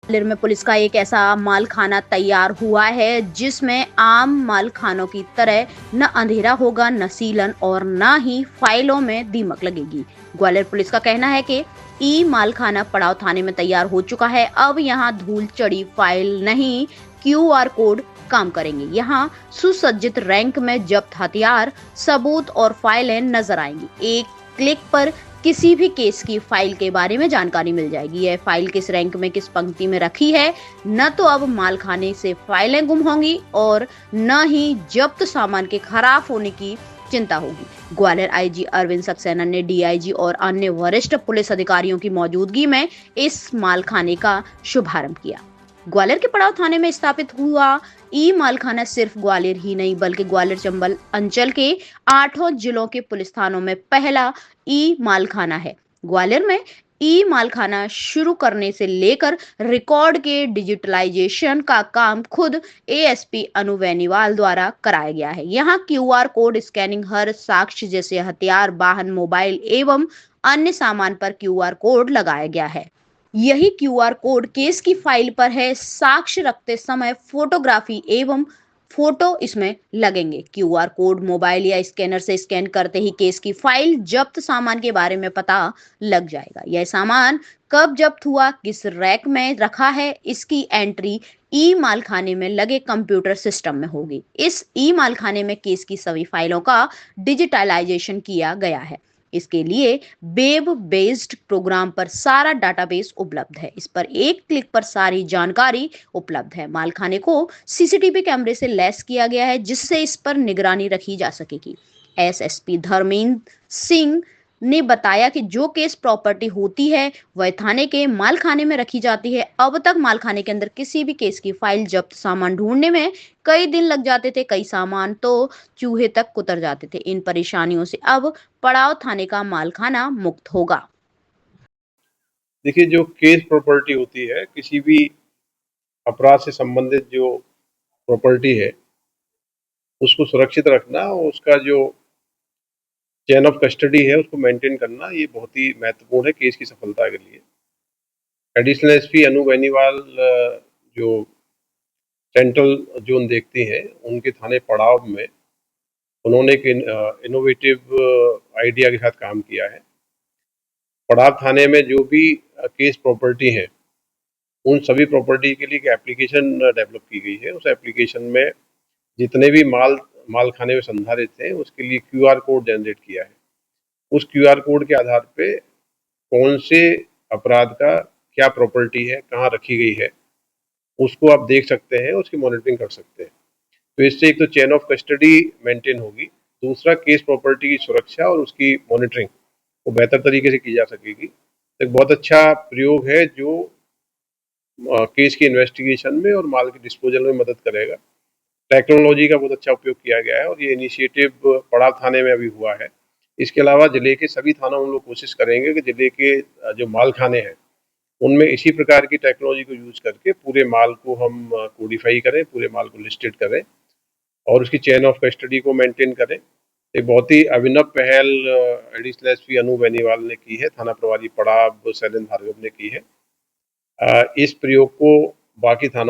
ग्वालियर में पुलिस का एक ऐसा माल खाना तैयार हुआ है जिसमें आम माल खानों की तरह न अंधेरा होगा, न सीलन और न ही फाइलों में दीमक लगेगी। ग्वालियर पुलिस का कहना है कि ई माल खाना पड़ाव थाने में तैयार हो चुका है। अब यहाँ धूल चढ़ी फाइल नहीं, क्यूआर कोड काम करेंगे। यहाँ सुसज्जित रैंक में जब्त हथियार, सबूत और फाइलें नजर आएंगी। एक क्लिक पर किसी भी केस की फाइल के बारे में जानकारी मिल जाएगी। यह फाइल किस रैंक में किस पंक्ति में रखी है, न तो अब मालखाने से फाइलें गुम होंगी और न ही जब्त सामान के खराब होने की चिंता होगी। ग्वालियर आईजी अरविंद सक्सेना ने डीआईजी और अन्य वरिष्ठ पुलिस अधिकारियों की मौजूदगी में इस मालखाने का शुभारंभ किया। ग्वालियर के पड़ाव थाने में स्थापित हुआ ई मालखाना सिर्फ ग्वालियर ही नहीं बल्कि ग्वालियर चंबल अंचल के 8 जिलों के पुलिस थानों में पहला ई मालखाना है। ग्वालियर में ई मालखाना शुरू करने से लेकर रिकॉर्ड के डिजिटलाइजेशन का काम खुद एएसपी अनु बेनीवाल द्वारा कराया गया है। यहाँ क्यूआर कोड स्कैनिंग हर साक्ष्य जैसे हथियार, वाहन, मोबाइल एवं अन्य सामान पर क्यूआर कोड लगाया गया है। यही क्यूआर कोड केस की फाइल पर है। साक्ष्य रखते समय फोटोग्राफी एवं फोटो इसमें लगेंगे। क्यूआर कोड मोबाइल या स्कैनर से स्कैन करते ही केस की फाइल, जब्त सामान के बारे में पता लग जाएगा। यह सामान कब जब्त हुआ, किस रैक में रखा है, इसकी एंट्री ई मालखाने में लगे कंप्यूटर सिस्टम में होगी। इस ई मालखाने में केस की सभी फाइलों का डिजिटलाइजेशन किया गया है। इसके लिए वेब बेस्ड प्रोग्राम पर सारा डाटाबेस उपलब्ध है। इस पर एक क्लिक पर सारी जानकारी उपलब्ध है। मालखाने को सीसीटीवी कैमरे से लैस किया गया है जिससे इस पर निगरानी रखी जा सकेगी। एसएसपी धर्मेंद्र सिंह ने बताया कि जो केस प्रॉपर्टी होती है वह थाने के मालखाने में रखी जाती है। अब तक मालखाने के अंदर किसी भी केस की फाइल, जब्त सामान ढूंढने में कई दिन लग जाते थे, कई सामान तो चूहे तक कुतर जाते थे। इन परेशानियों से अब पड़ाव थाने का मालखाना मुक्त होगा। देखिए, जो केस प्रॉपर्टी होती है, किसी भी अपराध से संबंधित जो प्रॉपर्टी है उसको सुरक्षित रखना और उसका जो चेन ऑफ कस्टडी है उसको मेंटेन करना, ये बहुत ही महत्वपूर्ण है केस की सफलता के लिए। एडिशनल एसपी अनु बेनीवाल जो सेंट्रल जोन देखती हैं, उनके थाने पड़ाव में उन्होंने एक इनोवेटिव आइडिया के साथ काम किया है। पड़ाव थाने में जो भी केस प्रॉपर्टी है, उन सभी प्रॉपर्टी के लिए एक एप्लीकेशन डेवलप की गई है। उस एप्लीकेशन में जितने भी माल खाने में संधारित थे उसके लिए क्यूआर कोड जनरेट किया है। उस क्यूआर कोड के आधार पे कौन से अपराध का क्या प्रॉपर्टी है, कहाँ रखी गई है, उसको आप देख सकते हैं, उसकी मॉनिटरिंग कर सकते हैं। तो इससे एक तो चेन ऑफ कस्टडी मेंटेन होगी, दूसरा केस प्रॉपर्टी की सुरक्षा और उसकी मॉनिटरिंग वो बेहतर तरीके से की जा सकेगी। एक बहुत अच्छा प्रयोग है जो केस की इन्वेस्टिगेशन में और माल के डिस्पोजल में मदद करेगा। टेक्नोलॉजी का बहुत अच्छा उपयोग किया गया है और ये इनिशिएटिव पड़ाव थाने में अभी हुआ है। इसके अलावा जिले के सभी थानों में हम लोग कोशिश करेंगे कि जिले के जो माल खाने हैं उनमें इसी प्रकार की टेक्नोलॉजी को यूज करके पूरे माल को हम कोडिफाई करें, पूरे माल को लिस्टेड करें और उसकी चेन ऑफ कस्टडी को मेंटेन करें। एक बहुत ही अभिनव पहल एडिशनल एसपी अनु बेनीवाल ने की है, थाना प्रभारी पड़ाव शैलेंद्र भार्गव ने की है। इस प्रयोग को बाकी थानों